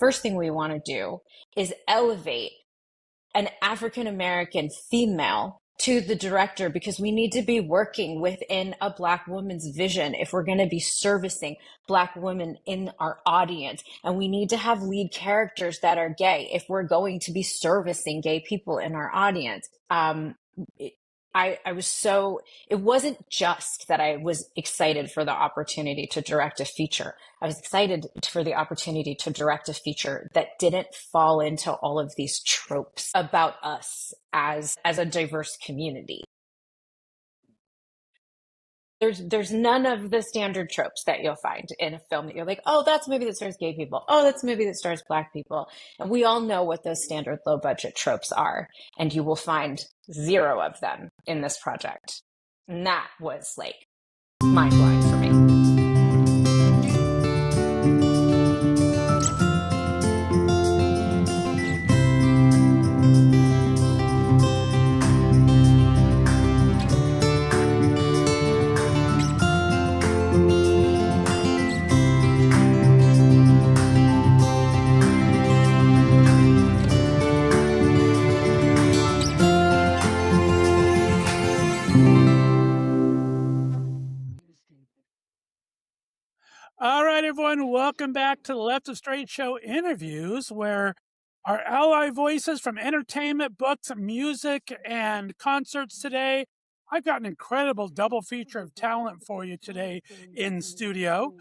first thing we want to do is elevate an African-American female to the director, because we need to be working within a Black woman's vision if we're going to be servicing Black women in our audience. And we need to have lead characters that are gay if we're going to be servicing gay people in our audience. I was so, it wasn't just that I was excited for the opportunity to direct a feature. I was excited for the opportunity to direct a feature that didn't fall into all of these tropes about us as a diverse community. There's none of the standard tropes that you'll find in a film that you're like, oh, that's a movie that stars gay people. Oh, that's a movie that stars Black people. And we all know what those standard low budget tropes are. And you will find 0 of them in this project. And that was like mind blowing for me. All right, everyone, welcome back to the Left of Str8 Interviews, where our ally voices from entertainment, books, music, and concerts today. I've got an incredible double feature of talent for you today in studio.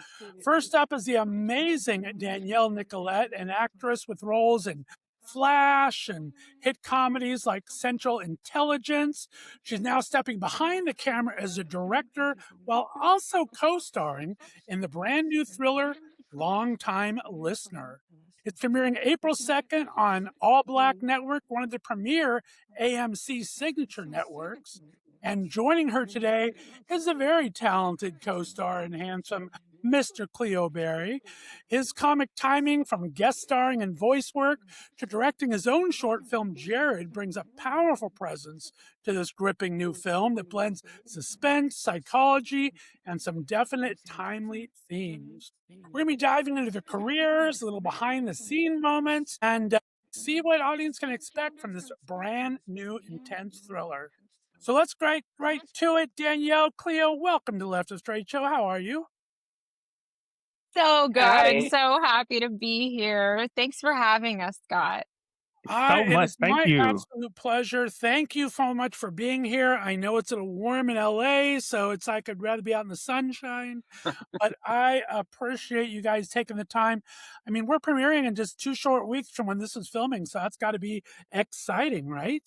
First up is the amazing Danielle Nicolet, an actress with roles in Flash and hit comedies like Central Intelligence. She's now stepping behind the camera as a director while also co-starring in the brand new thriller Long Time Listener. It's premiering April 2nd on ALLBLK Network, one of the premier AMC signature networks. And joining her today is a very talented co-star and handsome Mr. Cleo Berry. His comic timing, from guest starring and voice work to directing his own short film, Jared, brings a powerful presence to this gripping new film that blends suspense, psychology, and some definite timely themes. We're going to be diving into their careers, a little behind-the-scene moments, and see what audience can expect from this brand new intense thriller. So let's get right to it. Danielle, Cleo, welcome to Left of Str8 How are you? So good. Howdy. So happy to be here. Thanks for having us, Scott. So much. It's Thank my you. absolute pleasure. Thank you so much for being here. I know it's a little warm in LA, so it's like I'd rather be out in the sunshine, but I appreciate you guys taking the time. I mean, we're premiering in just 2 short weeks from when this is filming, so that's got to be exciting, right?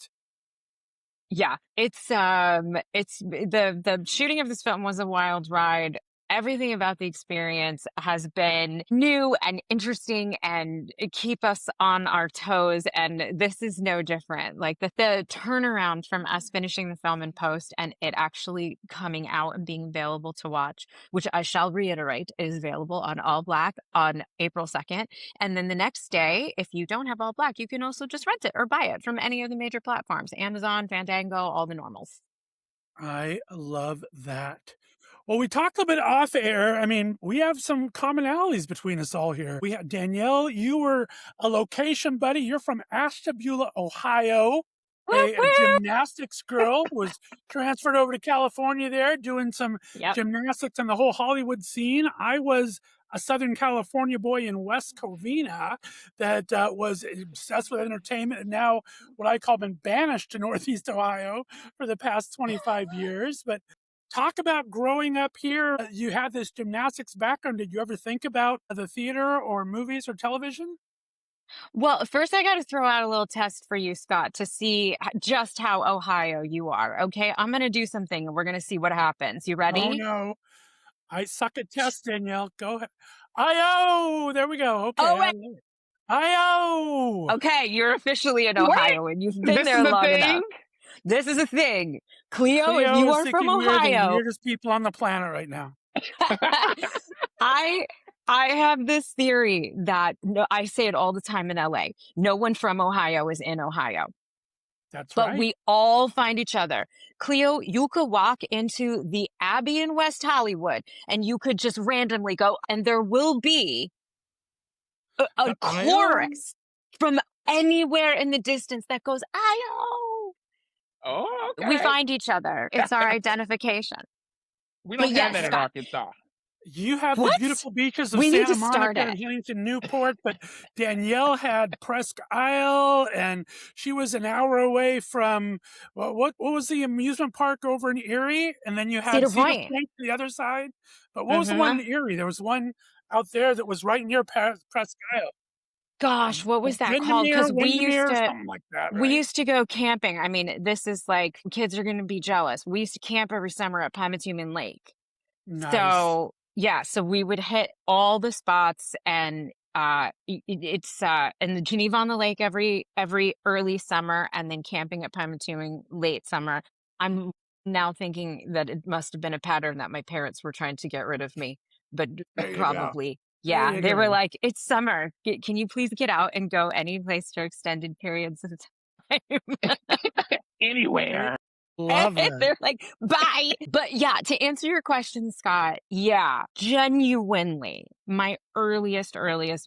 Yeah, it's the shooting of this film was a wild ride. Everything about the experience has been new and interesting and keep us on our toes. And this is no different. Like the turnaround from us finishing the film in post and it actually coming out and being available to watch, which I shall reiterate is available on ALLBLK on April 2nd. And then the next day, if you don't have ALLBLK, you can also just rent it or buy it from any of the major platforms, Amazon, Fandango, all the normals. I love that. Well, we talked a bit off air. I mean, we have some commonalities between us all here. We have Danielle, you were a location buddy. You're from Ashtabula, Ohio. A gymnastics girl, was transferred over to California there, doing some gymnastics in the whole Hollywood scene. I was a Southern California boy in West Covina that was obsessed with entertainment, and now what I call been banished to Northeast Ohio for the past 25 years. But talk about growing up here. You had this gymnastics background. Did you ever think about the theater or movies or television? Well, first I got to throw out a little test for you, Scott, to see just how Ohio you are. Okay, I'm going to do something and we're going to see what happens. You ready? Oh, no. I suck at tests, Danielle. Go ahead. I-O! There we go. Okay. Oh, wait. I-O! Okay, you're officially in Ohio and you've been there long enough. This is a thing. Cleo, if you are from Ohio. The weirdest people on the planet right now. I have this theory that I say it all the time in LA. No one from Ohio is in Ohio. That's right. But we all find each other. Cleo, you could walk into the Abbey in West Hollywood and you could just randomly go, and there will be a chorus from anywhere in the distance that goes, "Ayo." Oh, okay. We find each other. It's our identification. We don't But have yes, that in Scott. Arkansas. You have the What? beautiful beaches of We need Santa to start Monica and it. Huntington Newport, but Danielle had Presque Isle, and she was an hour away from what was the amusement park over in Erie, and then you had Cedar Cedar Point. Point to the other side. But what was the one in Erie? There was one out there that was right near Presque Isle. Gosh, what was that called? Windermere, Because something like that, we right? used to go camping. I mean, this is like kids are going to be jealous. We used to camp every summer at Pymatumen Lake. Nice. So yeah, so we would hit all the spots, and it's in the Geneva on the Lake every early summer, and then camping at Pymatumen late summer. I'm now thinking that it must have been a pattern that my parents were trying to get rid of me, but There you go. probably. There Yeah, you they were go. like, "It's summer. Can you please get out and go any place for extended periods of time?" Anywhere. Love that. They're like, "Bye." But yeah, to answer your question, Scott, yeah, genuinely, my earliest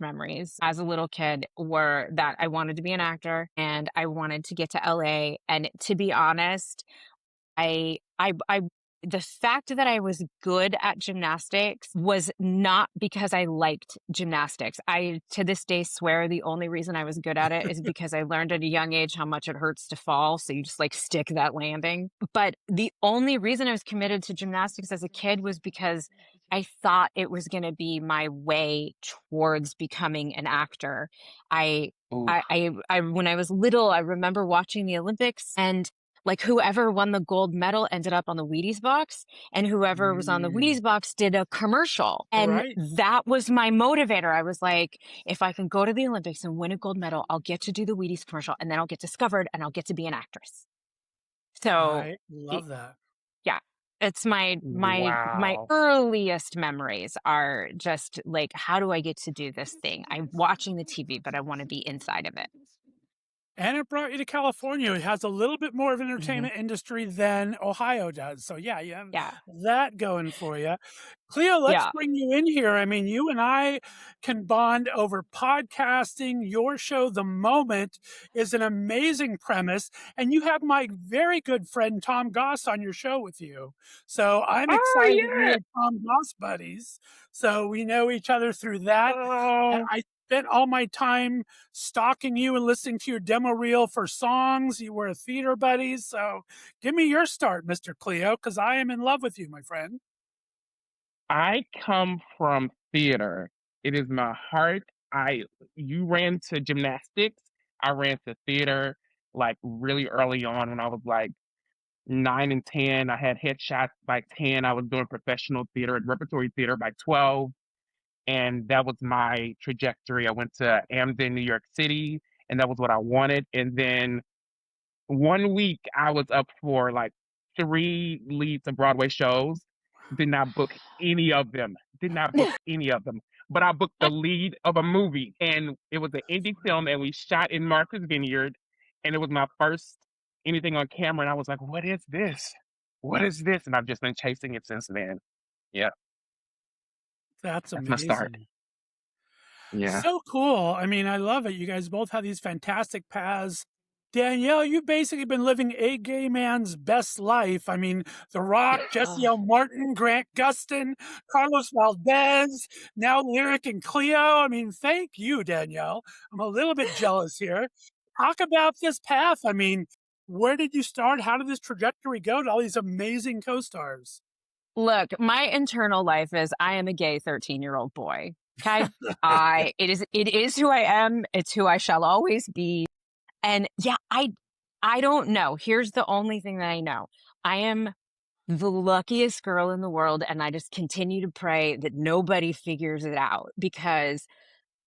memories as a little kid were that I wanted to be an actor and I wanted to get to LA. And to be honest, I the fact that I was good at gymnastics was not because I liked gymnastics. I, to this day, swear the only reason I was good at it is because I learned at a young age how much it hurts to fall. So you just like stick that landing. But the only reason I was committed to gymnastics as a kid was because I thought it was going to be my way towards becoming an actor. Ooh. I when I was little, I remember watching the Olympics, and like whoever won the gold medal ended up on the Wheaties box, and whoever was on the Wheaties box did a commercial. And Right. that was my motivator. I was like, if I can go to the Olympics and win a gold medal, I'll get to do the Wheaties commercial, and then I'll get discovered and I'll get to be an actress. So I love that. yeah, it's my Wow. earliest memories are just like, how do I get to do this thing? I'm watching the TV, but I want to be inside of it. And it brought you to California. It has a little bit more of an entertainment industry than Ohio does. So yeah, you have that going for you. Cleo, let's bring you in here. I mean, you and I can bond over podcasting. Your show, The Moment, is an amazing premise. And you have my very good friend, Tom Goss, on your show with you. So I'm excited we are Tom Goss buddies. So we know each other through that. And I spent all my time stalking you and listening to your demo reel for songs. You were a theater buddies. So give me your start, Mr. Cleo, because I am in love with you, my friend. I come from theater. It is my heart. You ran to gymnastics. I ran to theater like really early on when I was like 9 and 10. I had headshots by 10. I was doing professional theater and repertory theater by 12. And that was my trajectory. I went to AMC New York City, and that was what I wanted. And then one week I was up for like 3 leads of Broadway shows. Did not book any of them. But I booked the lead of a movie, and it was an indie film, and we shot in Martha's Vineyard, and it was my first anything on camera. And I was like, "What is this? What is this?" And I've just been chasing it since then. Yeah, That's that's my start. amazing. Yeah. So cool. I mean, I love it. You guys both have these fantastic paths. Danielle, you've basically been living a gay man's best life. I mean, The Rock, Jesse L. Martin, Grant Gustin, Carlos Valdez, now Lyric and Cleo. I mean, thank you, Danielle. I'm a little bit jealous here. Talk about this path. I mean, where did you start? How did this trajectory go to all these amazing co-stars? Look, my internal life is I am a gay 13-year-old boy. Okay. It is who I am. It's who I shall always be. And yeah, I don't know. Here's the only thing that I know. I am the luckiest girl in the world, and I just continue to pray that nobody figures it out, because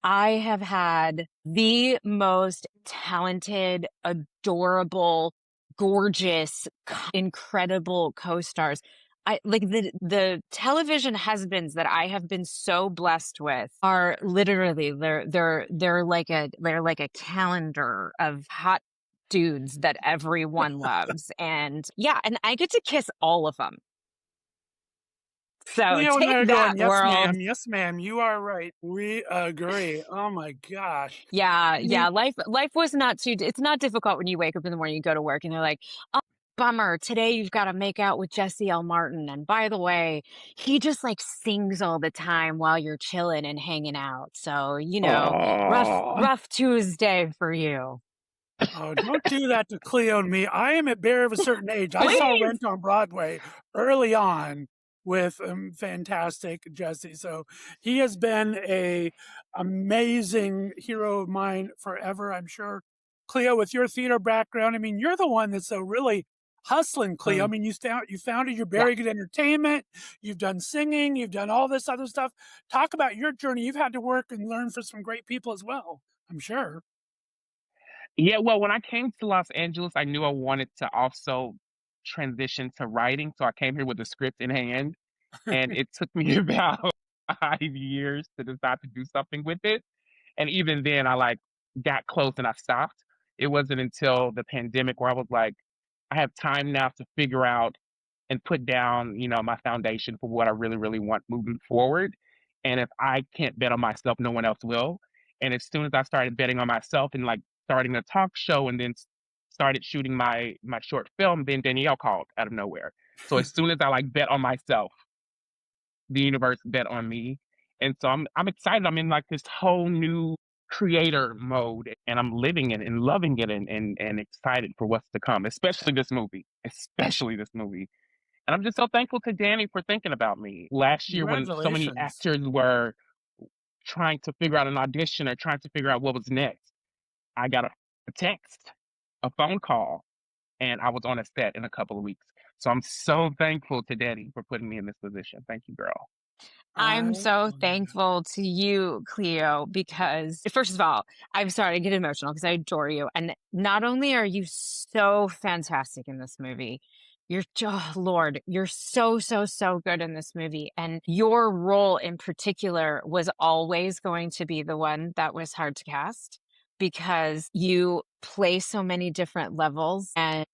I have had the most talented, adorable, gorgeous, incredible co-stars. I like the television husbands that I have been so blessed with are literally they're like a calendar of hot dudes that everyone loves. And yeah, and I get to kiss all of them. So Cleo and I take are that, going, yes, world. ma'am. Yes, ma'am. You are right. We agree. Oh my gosh. Yeah, I mean, life was not too. It's not difficult when you wake up in the morning, you go to work, and they're like, "Oh, bummer, today you've got to make out with Jesse L. Martin." And by the way, he just like sings all the time while you're chilling and hanging out. So Oh, rough Tuesday for you. oh, don't do that to Cleo and me. I am a bear of a certain age. I saw Please. Rent on Broadway early on with fantastic Jesse. So he has been a amazing hero of mine forever, I'm sure. Cleo, with your theater background, I mean, you're the one that's really hustling, Cleo. I mean, you founded your Yeah. Very Good Entertainment. You've done singing. You've done all this other stuff. Talk about your journey. You've had to work and learn for some great people as well, I'm sure. yeah. Well, when I came to Los Angeles, I knew I wanted to also transition to writing. So I came here with a script in hand, and it took me about 5 years to decide to do something with it. And even then, I like got close and I stopped. It wasn't until the pandemic where I was like, I have time now to figure out and put down, my foundation for what I really, really want moving forward. And if I can't bet on myself, no one else will. And as soon as I started betting on myself and like starting a talk show and then started shooting my short film, then Danielle called out of nowhere. So as soon as I like bet on myself, the universe bet on me. And so I'm excited. I'm in like this whole new creator mode and I'm living it and loving it and excited for what's to come, especially this movie. Especially this movie. And I'm just so thankful to Danny for thinking about me. Last year when so many Congratulations. actors were trying to figure out an audition or trying to figure out what was next, I got a text, a phone call, and I was on a set in a couple of weeks. So I'm so thankful to Danny for putting me in this position. Thank you, girl. I'm Oh, so my God. thankful to you, Cleo, because first of all, I'm sorry to get emotional because I adore you. And not only are you so fantastic in this movie, oh Lord, you're so, so, so good in this movie. And your role in particular was always going to be the one that was hard to cast because you play so many different levels and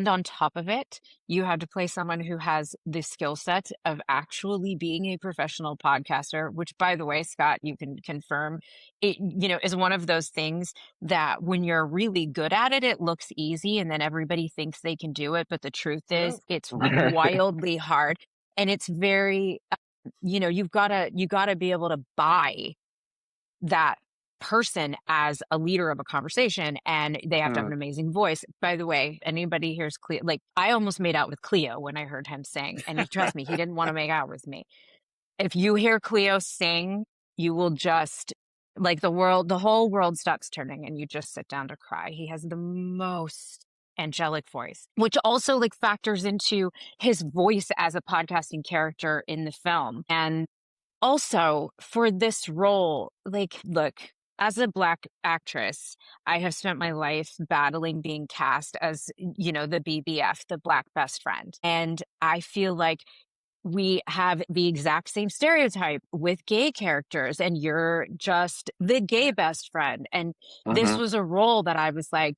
on top of it, you had to play someone who has the skill set of actually being a professional podcaster, which by the way, Scott, you can confirm it, is one of those things that when you're really good at it, it looks easy and then everybody thinks they can do it. But the truth Yeah. is it's wildly hard. And it's very, you've gotta be able to buy that person as a leader of a conversation and they have to have an amazing voice. By the way, anybody hears Cleo, like I almost made out with Cleo when I heard him sing. And trust me, he didn't want to make out with me. If you hear Cleo sing, you will just like the whole world stops turning and you just sit down to cry. He has the most angelic voice, which also like factors into his voice as a podcasting character in the film. And also, for this role, like, look, as a Black actress, I have spent my life battling being cast as, the BBF, the Black best friend. And I feel like we have the exact same stereotype with gay characters, and you're just the gay best friend. And this Mhm. was a role that I was like,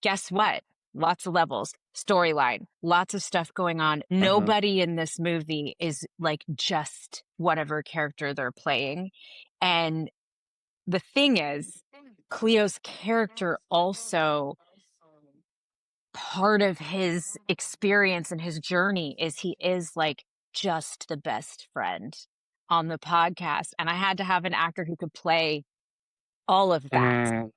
guess what? Lots of levels, storyline, lots of stuff going on. Nobody in this movie is like just whatever character they're playing. And the thing is, Cleo's character also part of his experience and his journey is he is like just the best friend on the podcast. And I had to have an actor who could play all of that. Mm,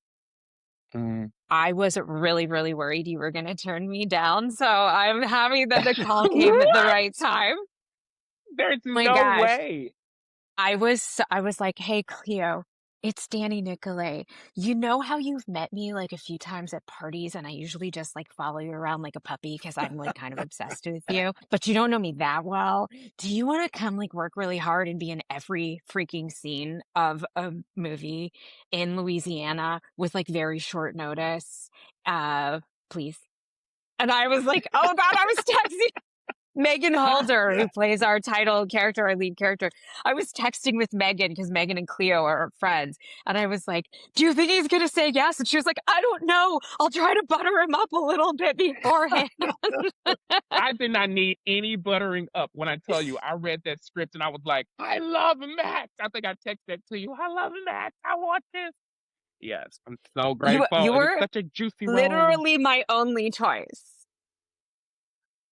mm. I was really, really worried you were going to turn me down. So I'm happy that the call came at the What? right time. There's My no gosh. way. I was like, hey, Cleo, it's Danny Nicolet. You know how you've met me like a few times at parties and I usually just like follow you around like a puppy because I'm like kind of obsessed with you, but you don't know me that well. Do you want to come like work really hard and be in every freaking scene of a movie in Louisiana with like very short notice? Please. And I was like, oh God, I was texting. Megan Holder, who plays our title character, our lead character. I was texting with Megan because Megan and Cleo are friends. And I was like, do you think he's going to say yes? And she was like, I don't know. I'll try to butter him up a little bit beforehand. I did not need any buttering up when I tell you I read that script and I was like, I love Max. I think I texted that to you. I love Max. I want this. Yes, I'm so grateful. You It was were such a juicy role. literally my only choice.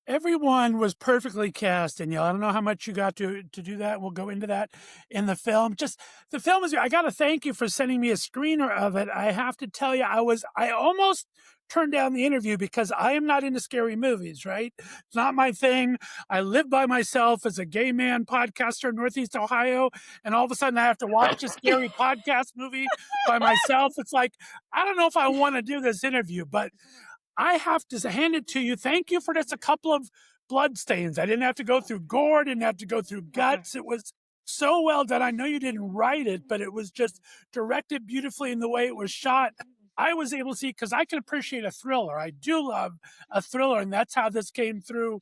Everyone was perfectly cast, Danielle. I don't know how much you got to do that. We'll go into that in the film. Just the film is, I got to thank you for sending me a screener of it. I have to tell you, I almost turned down the interview because I am not into scary movies, right? It's not my thing. I live by myself as a gay man podcaster in Northeast Ohio. And all of a sudden I have to watch a scary podcast movie by myself. It's like, I don't know if I want to do this interview, but I have to hand it to you. Thank you for just a couple of blood stains. I didn't have to go through gore, didn't have to go through guts. It was so well done. I know you didn't write it, but it was just directed beautifully in the way it was shot. I was able to see, because I can appreciate a thriller. I do love a thriller, and that's how this came through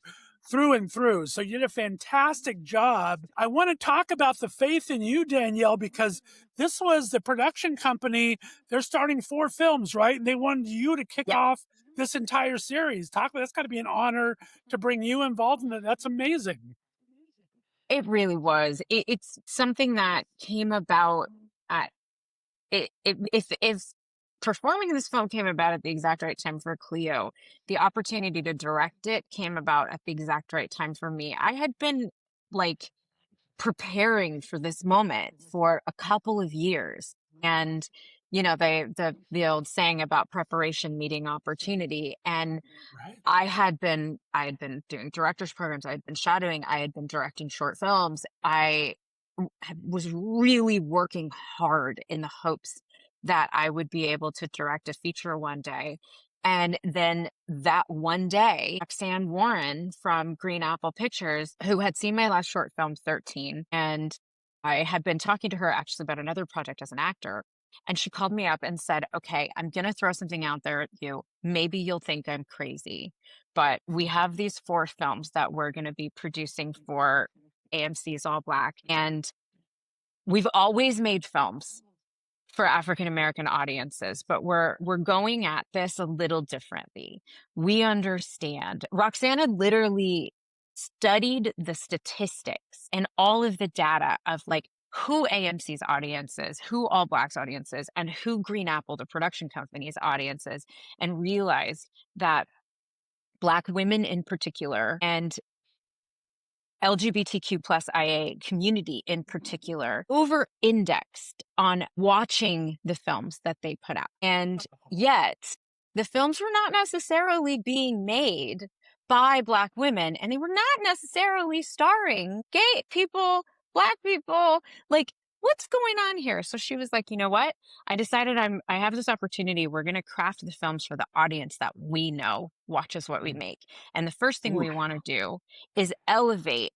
and through. So you did a fantastic job. I want to talk about the faith in you, Danielle, because this was the production company. They're starting 4 films, right? And they wanted you to kick off this entire series. That's got to be an honor to bring you involved in it. That's amazing. It really was. It's something that came about at if performing this film came about at the exact right time for Cleo, the opportunity to direct it came about at the exact right time for me. I had been like preparing for this moment for a couple of years. And you know, the old saying about preparation meeting opportunity. And Right. I had been doing directors programs, I had been shadowing, I had been directing short films. I was really working hard in the hopes that I would be able to direct a feature one day. And then that one day, Roxanne Warren from Green Apple Pictures, who had seen my last short film, 13, and I had been talking to her actually about another project as an actor. And she called me up and said, okay, I'm going to throw something out there at you. Maybe you'll think I'm crazy, but we have these 4 films that we're going to be producing for AMC's ALLBLK. And we've always made films for African American audiences, but we're going at this a little differently. We understand. Roxanne had literally studied the statistics and all of the data of like who AMC's audience is, who ALLBLK's audience is, and who Green Apple, the production company's audience is, and realized that Black women in particular and LGBTQ plus IA community in particular over indexed on watching the films that they put out. And yet the films were not necessarily being made by Black women, and they were not necessarily starring gay people, Black people. Like, what's going on here? So she was like, you know what? I decided I have this opportunity. We're going to craft the films for the audience that we know watches what we make. And the first thing we want to do is elevate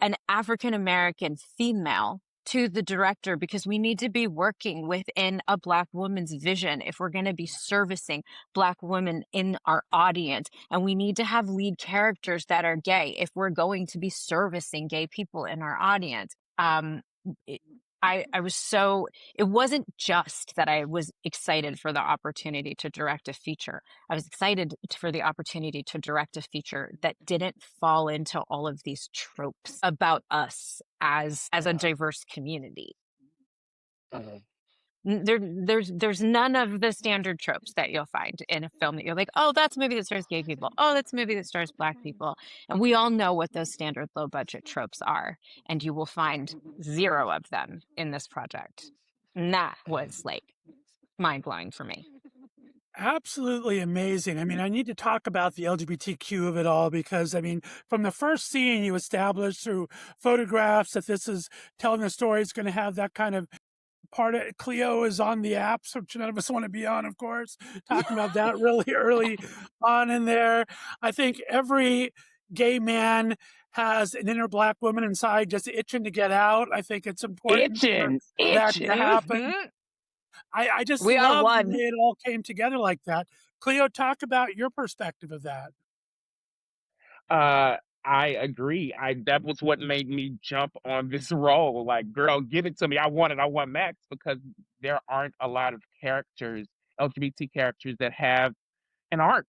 an African American female to the director, because we need to be working within a Black woman's vision if we're going to be servicing Black women in our audience. And we need to have lead characters that are gay if we're going to be servicing gay people in our audience. I was so, it wasn't just that I was excited for the opportunity to direct a feature. I was excited for the opportunity to direct a feature that didn't fall into all of these tropes about us as a diverse community. There's none of the standard tropes that you'll find in a film that you're like, oh, that's a movie that stars gay people. Oh, that's a movie that stars Black people. And we all know what those standard low budget tropes are. And you will find 0 of them in this project. And that was like mind blowing for me. Absolutely amazing. I mean, I need to talk about the LGBTQ of it all, because, I mean, from the first scene you established through photographs that this is telling the story, it's going to have that kind of part of Cleo is on the apps, which none of us want to be on, of course, talking about that really early on in there. I think every gay man has an inner Black woman inside just itching to get out. I think it's important for that to happen. I just We are love one. the way it all came together like that. Cleo, talk about your perspective of that. I agree. That was what made me jump on this role. Like, girl, give it to me. I want it. I want Max, because there aren't a lot of characters, LGBT characters, that have an arc,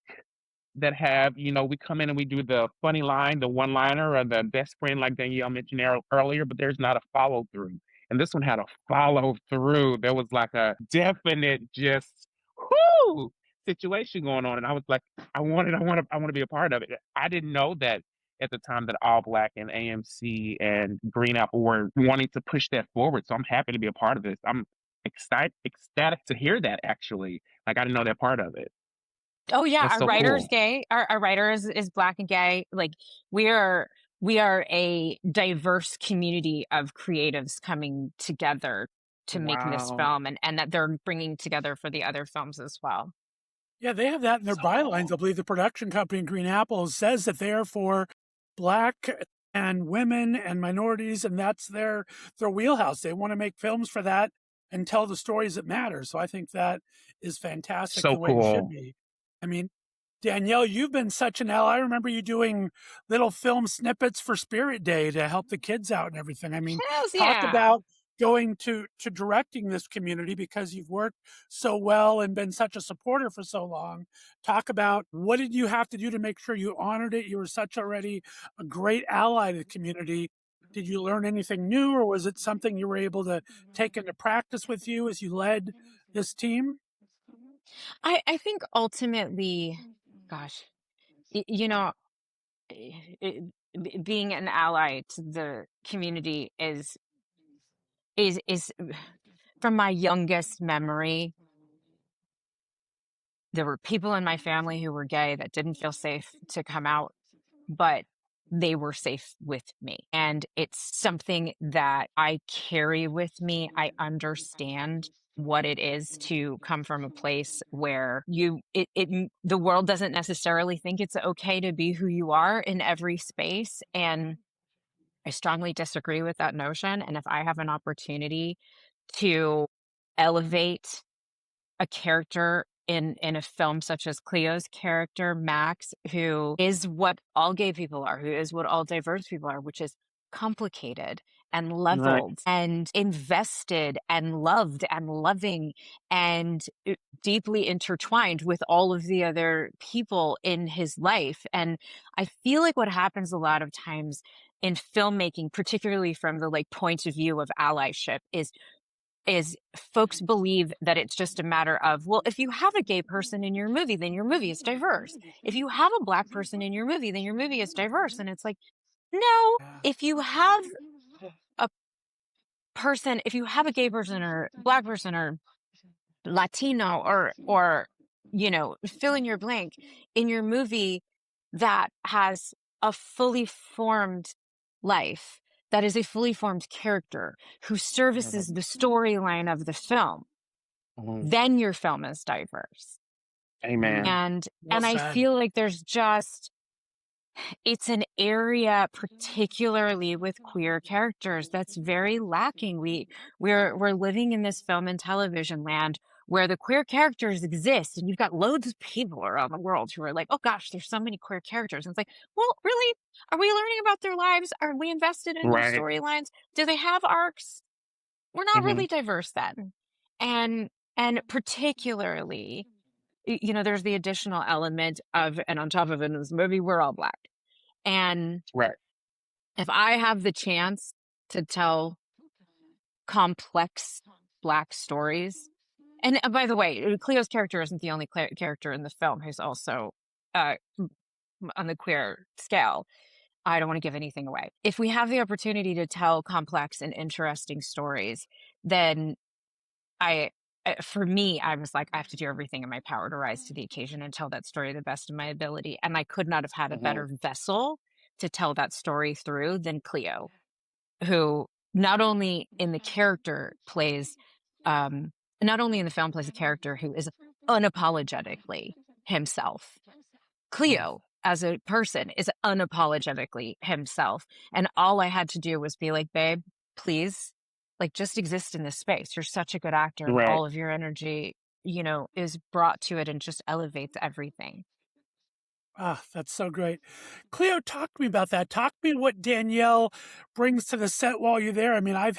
that have, we come in and we do the funny line, the one liner, or the best friend, like Danielle mentioned earlier, but there's not a follow through. And this one had a follow through. There was like a definite just whoo situation going on. And I was like, I want it, I want to be a part of it. I didn't know that at the time that All Black and AMC and Green Apple were wanting to push that forward. So I'm happy to be a part of this. I'm ecstatic to hear that, actually. Like, I didn't know that part of it. Oh yeah, That's our so writer is cool. gay. Our writer is Black and gay. Like we are a diverse community of creatives coming together to make this Wow. film, and that they're bringing together for the other films as well. Yeah, they have that in their So bylines. cool. I believe the production company in Green Apple says that they are for Black and women and minorities, and that's their wheelhouse. They want to make films for that and tell the stories that matter. So I think that is fantastic, So the way it should cool. be. I mean, Danielle, you've been such an ally. I remember you doing little film snippets for Spirit Day to help the kids out and everything. I mean, Hells talk yeah. about going to directing this community, because you've worked so well and been such a supporter for so long. Talk about, what did you have to do to make sure you honored it? You were such already a great ally to the community. Did you learn anything new, or was it something you were able to take into practice with you as you led this team? I think ultimately, gosh, you know, being an ally to the community is from my youngest memory. There were people in my family who were gay that didn't feel safe to come out, but they were safe with me. And it's something that I carry with me. I understand what it is to come from a place where the world doesn't necessarily think it's okay to be who you are in every space. And I strongly disagree with that notion. And if I have an opportunity to elevate a character in a film such as Cleo's character, Max, who is what all gay people are, who is what all diverse people are, which is complicated and Right. leveled and invested and loved and loving and deeply intertwined with all of the other people in his life. And I feel like what happens a lot of times in filmmaking, particularly from the point of view of allyship, is folks believe that it's just a matter of, well, if you have a gay person in your movie, then your movie is diverse. If you have a Black person in your movie, then your movie is diverse. And it's like, no, if you have a if you have a gay person or Black person or Latino or fill in your blank in your movie that has a fully formed life, that is a fully formed character who services the storyline of the film, Mhm. then your film is diverse. Amen. Well And I said. feel like it's an area, particularly with queer characters, that's very lacking. We're living in this film and television land where the queer characters exist, and you've got loads of people around the world who are like, oh gosh, there's so many queer characters. And it's like, well, really? Are we learning about their lives? Are we invested in their Right. storylines? Do they have arcs? We're not Hmm. really diverse then. And particularly, there's the additional element of, and on top of it in this movie, we're all Black. And Right. if I have the chance to tell complex Black stories, and by the way, Cleo's character isn't the only character in the film who's also on the queer scale. I don't want to give anything away. If we have the opportunity to tell complex and interesting stories, then for me, I was like, I have to do everything in my power to rise to the occasion and tell that story to the best of my ability. And I could not have had a Hmm. better vessel to tell that story through than Cleo, who not only in the character plays, not only in the film plays a character who is unapologetically himself. Cleo, as a person, is unapologetically himself. And all I had to do was be like, babe, please, just exist in this space. You're such a good actor, and Right. all of your energy, is brought to it and just elevates everything. Ah, that's so great. Cleo, talk to me about that. Talk to me what Danielle brings to the set while you're there. I mean, I've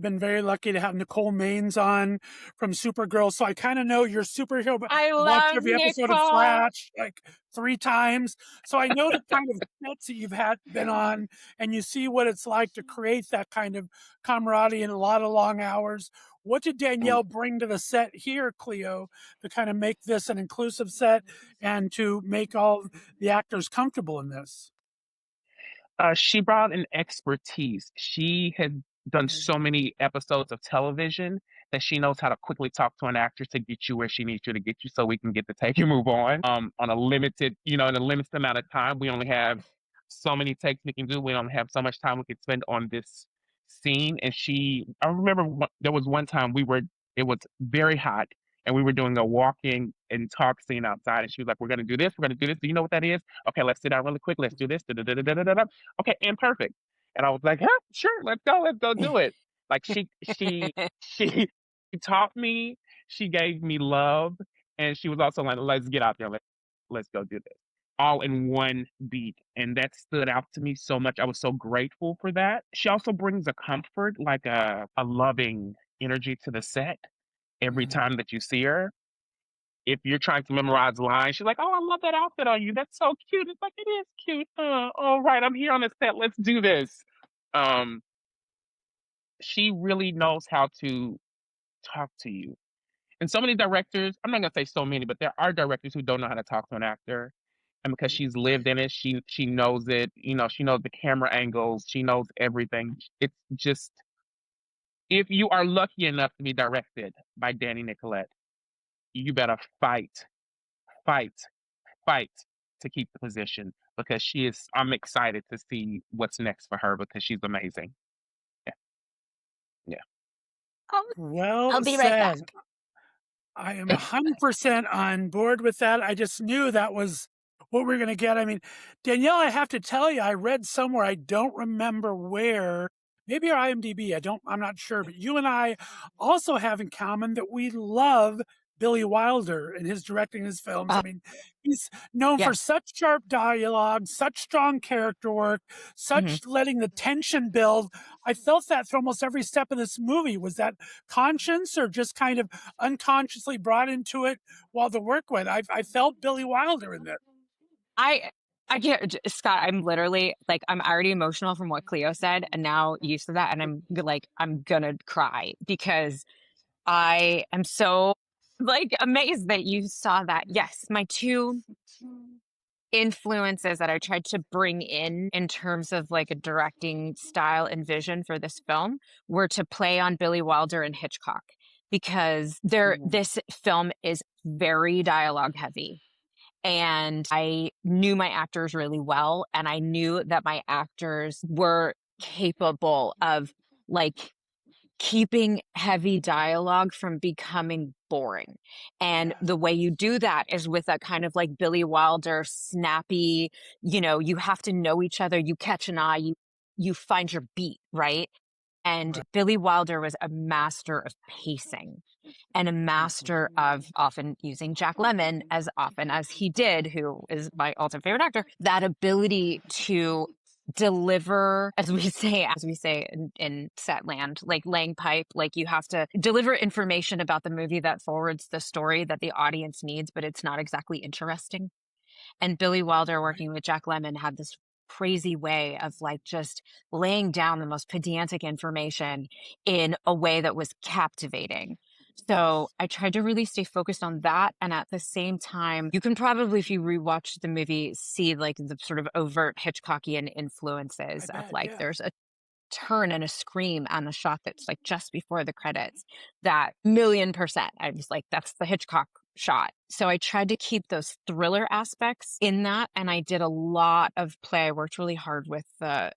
been very lucky to have Nicole Maines on from Supergirl, so I kind of know your superhero, but I watched love every episode of Nicole. Flash like 3 times. So I know the kind of sets that you've been on, and you see what it's like to create that kind of camaraderie in a lot of long hours. What did Danielle bring to the set here, Cleo, to kind of make this an inclusive set and to make all the actors comfortable in this? She brought an expertise. She had done so many episodes of television that she knows how to quickly talk to an actor to get you where she needs you to get you so we can get the take and move on a limited, in a limited amount of time. We only have so many takes we can do. We don't have so much time we can spend on this scene. And I remember there was one time it was very hot and we were doing a walking and talk scene outside. And she was like, we're going to do this. We're going to do this. Do you know what that is? Okay, let's sit down really quick. Let's do this. Da-da-da-da-da-da-da. Okay, and perfect. And I was like, huh, sure, let's go do it. Like she taught me, she gave me love, and she was also like, let's get out there, let's go do this. All in one beat. And that stood out to me so much. I was so grateful for that. She also brings a comfort, like a loving energy to the set every time that you see her. If you're trying to memorize lines, she's like, "Oh, I love that outfit on you. That's so cute." It's like, "It is cute. All right, I'm here on the set. Let's do this." Um, she really knows how to talk to you. And so many directors, I'm not gonna say so many, but there are directors who don't know how to talk to an actor. And because she's lived in it, she knows it. She knows the camera angles. She knows everything. It's just, if you are lucky enough to be directed by Dani Nicolet, you better fight, fight to keep the position because I'm excited to see what's next for her because she's amazing. Yeah. Yeah. Well I'll be right said. back. I am 100% on board with that. I just knew that was what we're going to get. I mean, Danielle, I have to tell you, I read somewhere, I don't remember where, maybe our IMDb, I'm not sure, but you and I also have in common that we love Billy Wilder and his directing his films. I mean, he's known for Yes. such sharp dialogue, such strong character work, such letting the tension build. I felt that through almost every step of this movie. Was that conscious or just kind of unconsciously brought into it while the work went? I felt Billy Wilder in there. I can't, Scott, I'm literally like, I'm already emotional from what Cleo said, and now you said that, and I'm gonna cry because I am so like amazed that you saw that. Yes, my two influences that I tried to bring in terms of like a directing style and vision for this film were to play on Billy Wilder and Hitchcock because this film is very dialogue heavy. And I knew my actors really well, and I knew that my actors were capable of like keeping heavy dialogue from becoming boring. And the way you do that is with a kind of like Billy Wilder, snappy, you have to know each other, you catch an eye, you find your beat, right? And Billy Wilder was a master of pacing and a master of often using Jack Lemmon as often as he did, who is my all-time favorite actor, that ability to deliver, as we say in set land, like laying pipe, like you have to deliver information about the movie that forwards the story that the audience needs, but it's not exactly interesting. And Billy Wilder working with Jack Lemmon had this crazy way of like just laying down the most pedantic information in a way that was captivating. So I tried to really stay focused on that. And at the same time, you can probably, if you rewatch the movie, see like the sort of overt Hitchcockian influences of like, there's a turn and a scream on the shot that's like just before the credits. That 1,000,000%. I was like, that's the Hitchcock shot. So I tried to keep those thriller aspects in that. And I did a lot of play. I worked really hard with the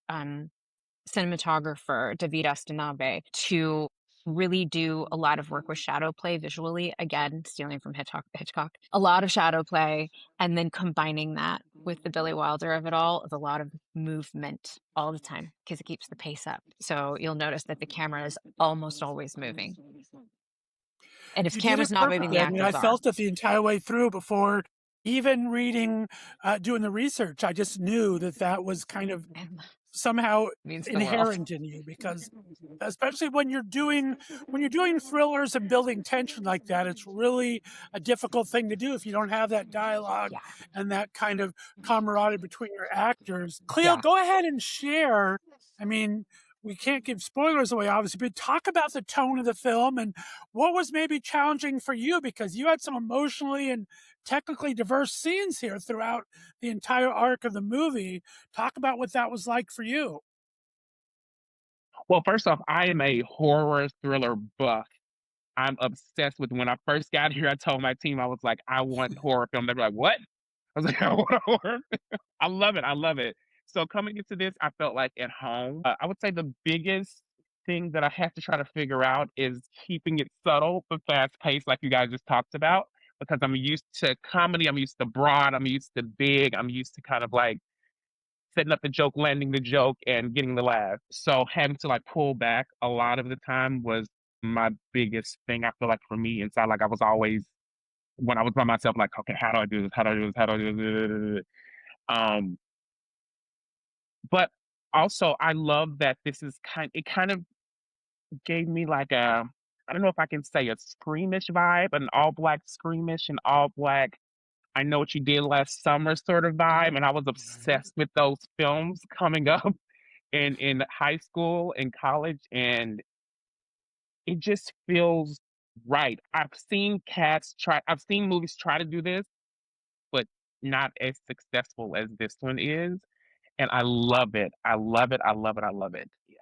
cinematographer, David Astanabe, to really do a lot of work with shadow play visually. Again, stealing from Hitchcock. A lot of shadow play, and then combining that with the Billy Wilder of it all, of a lot of movement all the time because it keeps the pace up. So you'll notice that the camera is almost always moving. And if the You did camera's it not moving, perfectly. the I mean, I actors are. felt it the entire way through before even reading, doing the research, I just knew that was kind of somehow Means the world. inherent in you, because especially when you're doing thrillers and building tension like that, it's really a difficult thing to do if you don't have that dialogue Yeah. and that kind of camaraderie between your actors. Cleo, Yeah. go ahead and share. I mean, we can't give spoilers away, obviously, but talk about the tone of the film and what was maybe challenging for you, because you had some emotionally and technically diverse scenes here throughout the entire arc of the movie. Talk about what that was like for you. Well, first off, I am a horror thriller buff. I'm obsessed with. When I first got here, I told my team, I was like, I want horror film. They were like, what? I was like, I want a horror film. I love it. I love it. So coming into this, I felt like at home. I would say the biggest thing that I have to try to figure out is keeping it subtle but fast paced, like you guys just talked about, because I'm used to comedy, I'm used to broad, I'm used to big, I'm used to kind of like setting up the joke, landing the joke, and getting the laugh. So having to like pull back a lot of the time was my biggest thing. I feel like for me inside, like I was always, when I was by myself, like, okay, how do I do this? How do I do this? How do I do this? But also I love that this is it kind of gave me like I don't know if I can say a Screamish vibe, an all black Screamish and all black I Know What You Did Last Summer sort of vibe. And I was obsessed with those films coming up in high school and college, and it just feels right. I've seen movies try to do this, but not as successful as this one is. And I love it. I love it. I love it. I love it. Yeah.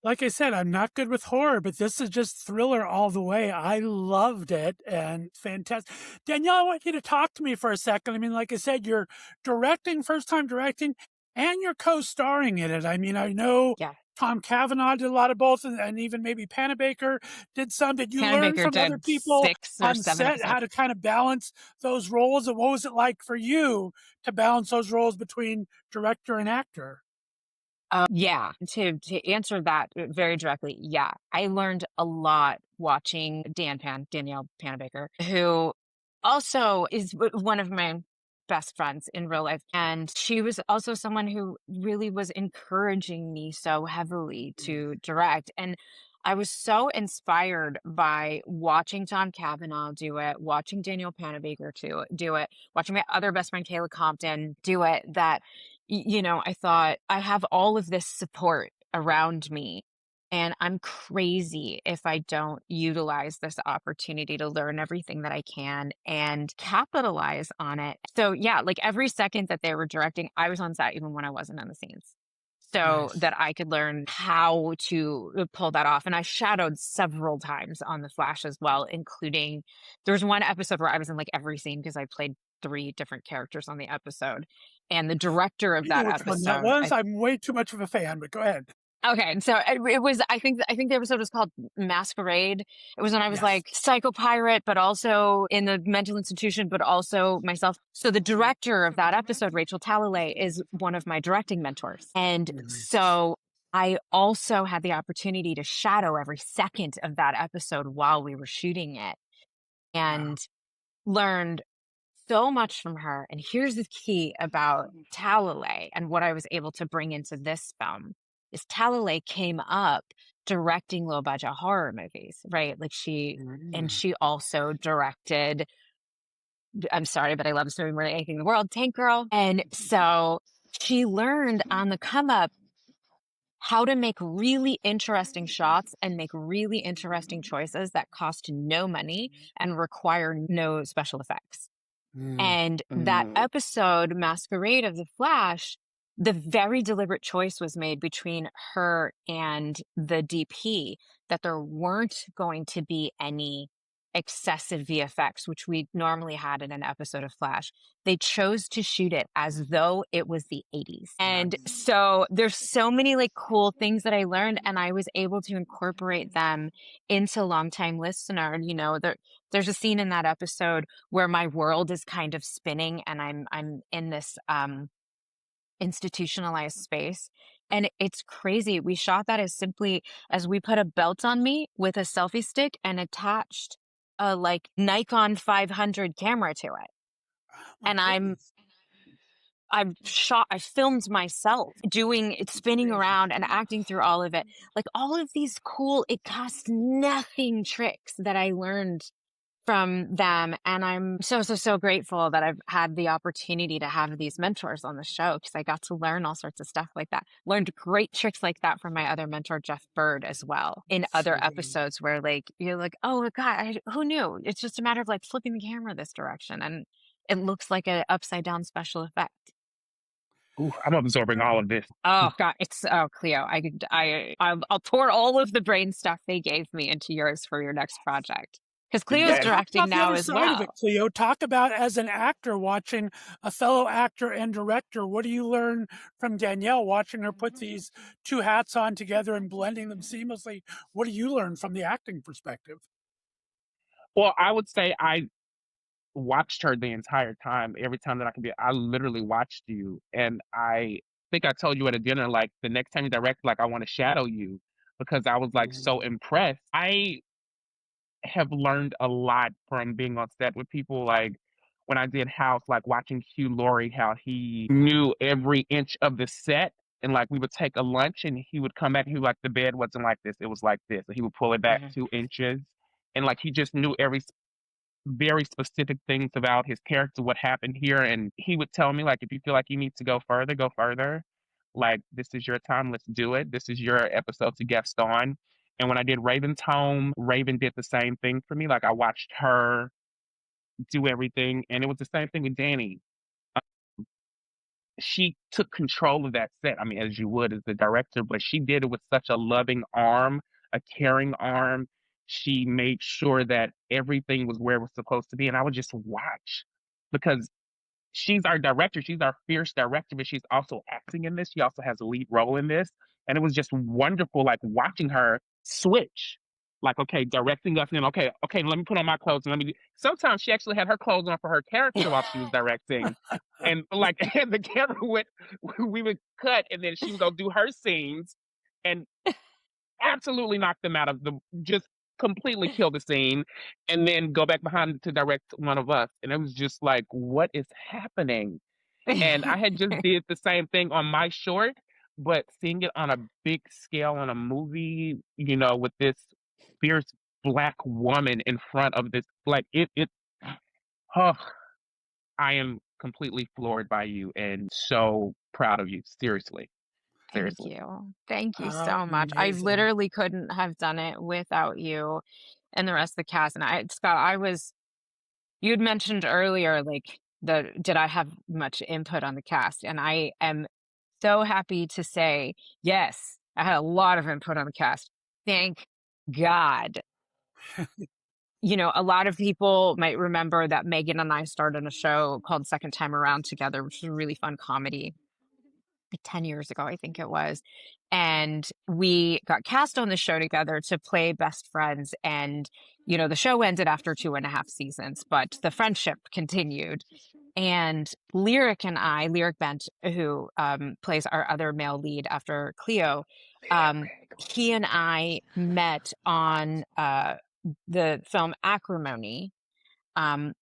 Like I said, I'm not good with horror, but this is just thriller all the way. I loved it, and fantastic. Danielle, I want you to talk to me for a second. I mean, like I said, you're directing, first time directing, and you're co-starring in it. I mean, I know Tom Cavanaugh did a lot of both, and even maybe Panabaker did some. Did you learn from other people 6 or on 7 set episodes. how to kind of balance those roles? And what was it like for you to balance those roles between director and actor? Yeah, to answer that very directly, yeah, I learned a lot watching Danielle Panabaker, who also is one of my best friends in real life. And she was also someone who really was encouraging me so heavily to direct. And I was so inspired by watching Tom Cavanaugh do it, watching Danielle Panabaker to do it, watching my other best friend Kayla Compton do it, that I thought, I have all of this support around me, and I'm crazy if I don't utilize this opportunity to learn everything that I can and capitalize on it. So yeah, like every second that they were directing, I was on set even when I wasn't in the scenes, so that I could learn how to pull that off. And I shadowed several times on The Flash as well, including there was one episode where I was in like every scene because I played 3 different characters on the episode. And the director of You know that which one episode, that was? I'm way too much of a fan, but go ahead. okay, so it was, I think the episode was called Masquerade. It was when I was like psycho pirate, but also in the mental institution, but also myself. So the director of that episode, Rachel Talalay, is one of my directing mentors. And so I also had the opportunity to shadow every second of that episode while we were shooting it, and learned so much from her. And here's the key about Talalay and what I was able to bring into this film is Talalay came up directing low budget horror movies, right? Like she also directed, I'm sorry, but I love this movie more than anything in the world, Tank Girl. And so she learned on the come up how to make really interesting shots and make really interesting choices that cost no money and require no special effects. And that episode, Masquerade of the Flash, the very deliberate choice was made between her and the DP that there weren't going to be any excessive VFX, which we normally had in an episode of Flash. They chose to shoot it as though it was the 80s. And so there's so many like cool things that I learned, and I was able to incorporate them into Longtime Listener. There's a scene in that episode where my world is kind of spinning and I'm in this institutionalized space. And it's crazy. We shot that as simply as we put a belt on me with a selfie stick and attached a like Nikon 500 camera to it. And I filmed myself spinning around and acting through all of it. Like all of these cool, it costs nothing tricks that I learned from them. And I'm so grateful that I've had the opportunity to have these mentors on the show, because I got to learn all sorts of stuff like that. Learned great tricks like that from my other mentor, Jeff Bird, as well, in other episodes where like, you're like, oh God, who knew? It's just a matter of like flipping the camera this direction and it looks like an upside down special effect. Ooh, I'm absorbing all of this. Oh God, Cleo, I'll pour all of the brain stuff they gave me into yours for your next project. Because Cleo's Yes. directing now as Talk about the other side of well. it, Cleo. Talk about, as an actor watching a fellow actor and director, what do you learn from Danielle watching her put these two hats on together and blending them seamlessly? What do you learn from the acting perspective? Well, I would say I watched her the entire time. Every time that I literally watched you. And I think I told you at a dinner, like, the next time you direct, like, I want to shadow you, because I was like so impressed. I have learned a lot from being on set with people. Like when I did House, like watching Hugh Laurie, how he knew every inch of the set. And like we would take a lunch and he would come back and he was like, the bed wasn't like this, it was like this. And he would pull it back 2 inches. And like he just knew very specific things about his character, what happened here. And he would tell me, like, if you feel like you need to go further, go further. Like, this is your time, let's do it. This is your episode to guest on. And when I did Raven's Home, Raven did the same thing for me. Like, I watched her do everything. And it was the same thing with Danny. She took control of that set. I mean, as you would as the director, but she did it with such a loving arm, a caring arm. She made sure that everything was where it was supposed to be. And I would just watch, because she's our director. She's our fierce director, but she's also acting in this. She also has a lead role in this. And it was just wonderful, like watching her switch. Like, okay, directing us, and then okay, let me put on my clothes and let me. Sometimes she actually had her clothes on for her character while she was directing, and like and the camera would, we would cut, and then she would go do her scenes, and absolutely knock them out of the, just completely kill the scene, and then go back behind to direct one of us, and it was just like, what is happening? And I had just did the same thing on my short, but seeing it on a big scale on a movie, with this fierce Black woman in front of this, like oh, I am completely floored by you and so proud of you. Seriously. Thank you. Thank you so much. I literally couldn't have done it without you and the rest of the cast. And Scott, you'd mentioned earlier, like, did I have much input on the cast? And I am so happy to say, yes, I had a lot of input on the cast. Thank God. A lot of people might remember that Megan and I started a show called Second Time Around together, which was a really fun comedy, like 10 years ago, I think it was. And we got cast on the show together to play best friends. And, the show ended after 2.5 seasons, but the friendship continued. And Lyric Bent, who plays our other male lead after Cleo, he and I met on the film Acrimony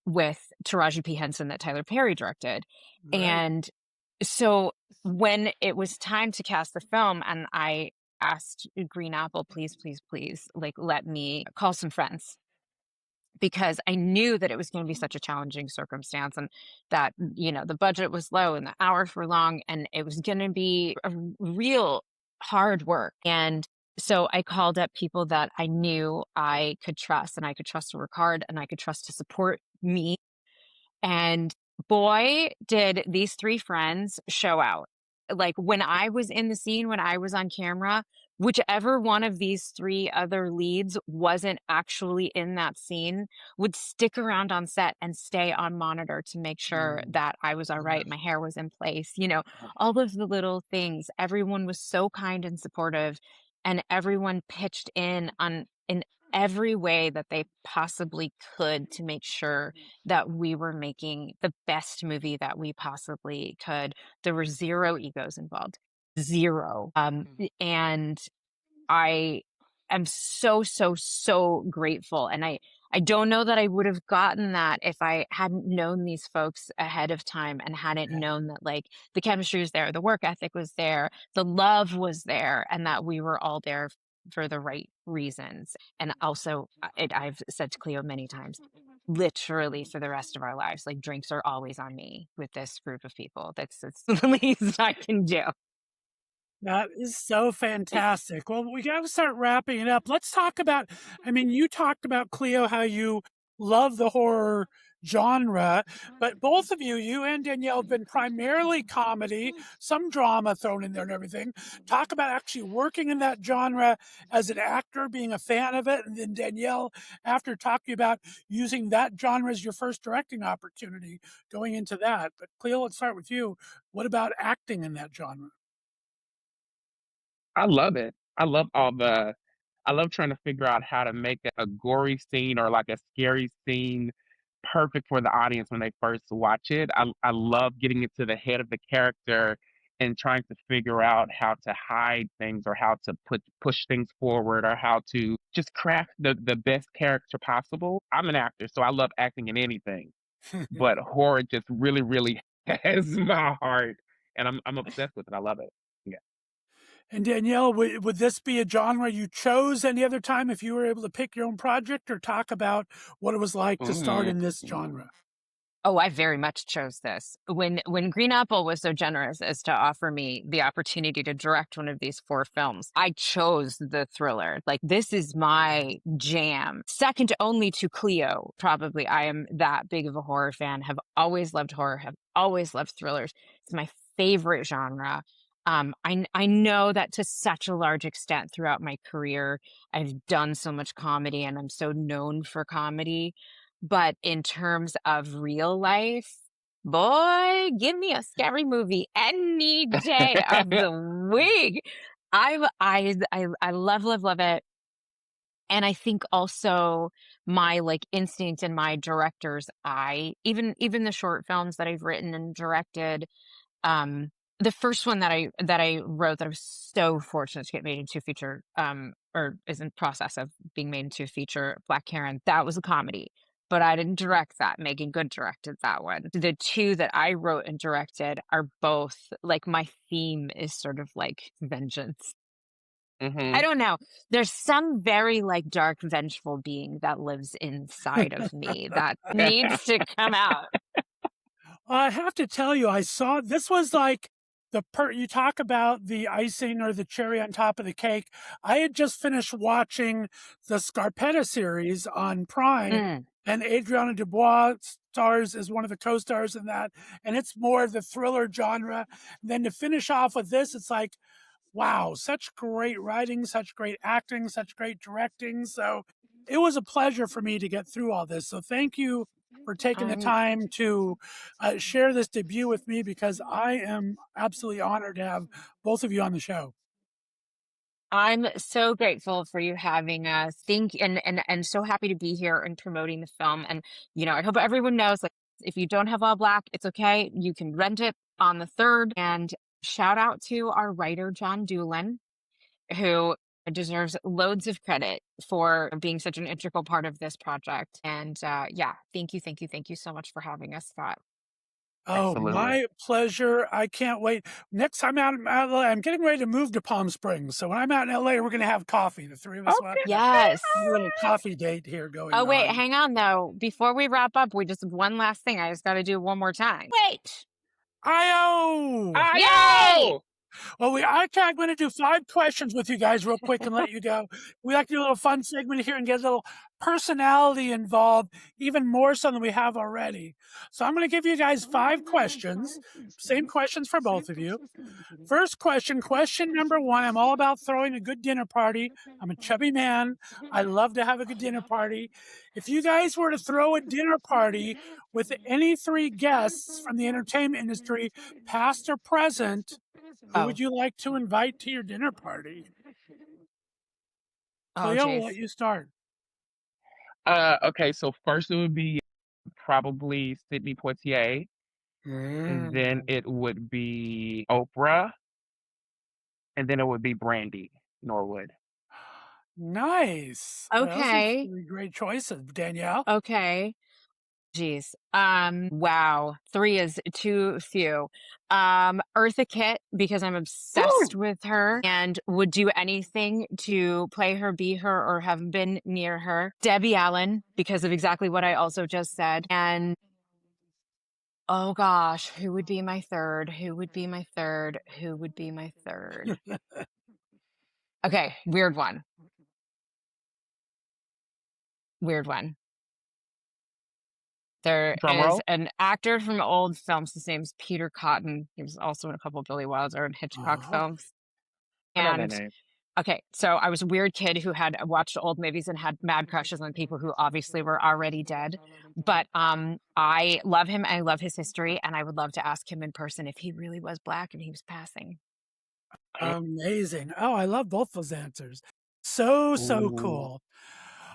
with Taraji P. Henson that Tyler Perry directed. Right. And so when it was time to cast the film, and I asked Green Apple, please, like, let me call some friends, because I knew that it was going to be such a challenging circumstance, and that, the budget was low and the hours were long, and it was going to be a real hard work. And so I called up people that I knew I could trust, and I could trust to work hard, and I could trust to support me. And boy, did these 3 friends show out. Like, when I was in the scene, when I was on camera, whichever one of these 3 other leads wasn't actually in that scene would stick around on set and stay on monitor to make sure that I was all right, my hair was in place, all of the little things. Everyone was so kind and supportive, and everyone pitched in every way that they possibly could to make sure that we were making the best movie that we possibly could. There were 0 egos involved. 0. And I am so grateful. And I I don't know that I would have gotten that if I hadn't known these folks ahead of time and hadn't Yeah. known that like the chemistry was there, the work ethic was there, the love was there, and that we were all there for the right reasons. And also, I've said to Cleo many times, literally for the rest of our lives, like drinks are always on me with this group of people. That's the least I can do. That is so fantastic. Well, we got to start wrapping it up. Let's talk about, I mean, you talked about, Cleo, how you love the horror genre, but both of you, you and Danielle, have been primarily comedy, some drama thrown in there and everything. Talk about actually working in that genre as an actor, being a fan of it. And then Danielle, after talking about using that genre as your first directing opportunity, going into that. But Cleo, let's start with you. What about acting in that genre? I love it. I love trying to figure out how to make a gory scene or like a scary scene perfect for the audience when they first watch it. I love getting into the head of the character and trying to figure out how to hide things or how to push things forward or how to just craft the best character possible. I'm an actor, so I love acting in anything. But horror just really, really has my heart and I'm obsessed with it. I love it. Yeah. And Danielle, would this be a genre you chose any other time if you were able to pick your own project, or talk about what it was like to start in this genre? Oh, I very much chose this. When Green Apple was so generous as to offer me the opportunity to direct one of these 4 films, I chose the thriller. Like this is my jam. Second only to Cleo, probably. I am that big of a horror fan. Have always loved horror, have always loved thrillers. It's my favorite genre. I know that to such a large extent throughout my career, I've done so much comedy and I'm so known for comedy. But in terms of real life, boy, give me a scary movie any day of the week. I love, love, love it. And I think also my like instinct and my director's eye, even the short films that I've written and directed, um, the first one that I wrote that I was so fortunate to get made into a feature, or is in process of being made into a feature, Black Karen, that was a comedy. But I didn't direct that. Megan Good directed that one. The 2 that I wrote and directed are both like my theme is sort of like vengeance. I Hmm. don't know. There's some very like dark, vengeful being that lives inside of me that needs to come out. I have to tell you, I saw this was like you talk about the icing or the cherry on top of the cake. I had just finished watching the Scarpetta series on Prime, Mm. and Adriana Dubois stars as one of the co-stars in that, and it's more of the thriller genre. And then to finish off with this, it's like, wow, such great writing, such great acting, such great directing. So it was a pleasure for me to get through all this. So thank you for taking the I'm time to share this debut with me, because I am absolutely honored to have both of you on the show. I'm so grateful for you having us. Thank and so happy to be here and promoting the film. And I hope everyone knows, like, if you don't have all black, it's okay. You can rent it on the 3rd. And shout out to our writer John Doolin, who deserves loads of credit for being such an integral part of this project. And yeah, thank you so much for having us, Scott. Oh, Absolutely. my pleasure. I can't wait. Next time out in LA, I'm getting ready to move to Palm Springs. So when I'm out in LA, we're going to have coffee. The 3 of us will have Okay. Yes. a little coffee date here going Oh, wait, on. hang on though. Before we wrap up, we just one last thing. I just got to do one more time. Wait. IO! Yay! Ayo! Well, I'm going to do 5 questions with you guys real quick and let you go. We like to do a little fun segment here and get a little personality involved, even more so than we have already. So I'm going to give you guys 5 questions, same questions for both of you. First question number 1. I'm all about throwing a good dinner party. I'm a chubby man. I love to have a good dinner party. If you guys were to throw a dinner party with any 3 guests from the entertainment industry, past or present, who would Oh, you like to invite to your dinner party? oh, Cleo, we'll jeez. let you start. Okay, so first it would be probably Sydney Poitier, and then Mm. it would be Oprah, and then it would be Brandy Norwood. Nice. Well, those are Okay. 3 great choices, Danielle. Okay. Geez. Wow. 3 is too few. Eartha Kitt, because I'm obsessed with her and would do anything to play her, be her, or have been near her. Debbie Allen, because of exactly what I also just said. And oh gosh, who would be my third? Who would be my third? Who would be my third? Okay, weird one. Weird one. There Drum is roll. an actor from old films. His name's Peter Cotton. He was also in a couple of Billy Wilder and Hitchcock Uh-huh. films. I know that And name. okay, so I was a weird kid who had watched old movies and had mad crushes on people who obviously were already dead. But I love him. I love his history, and I would love to ask him in person if he really was black and he was passing. Amazing. Oh, I love both those answers. So Ooh. cool.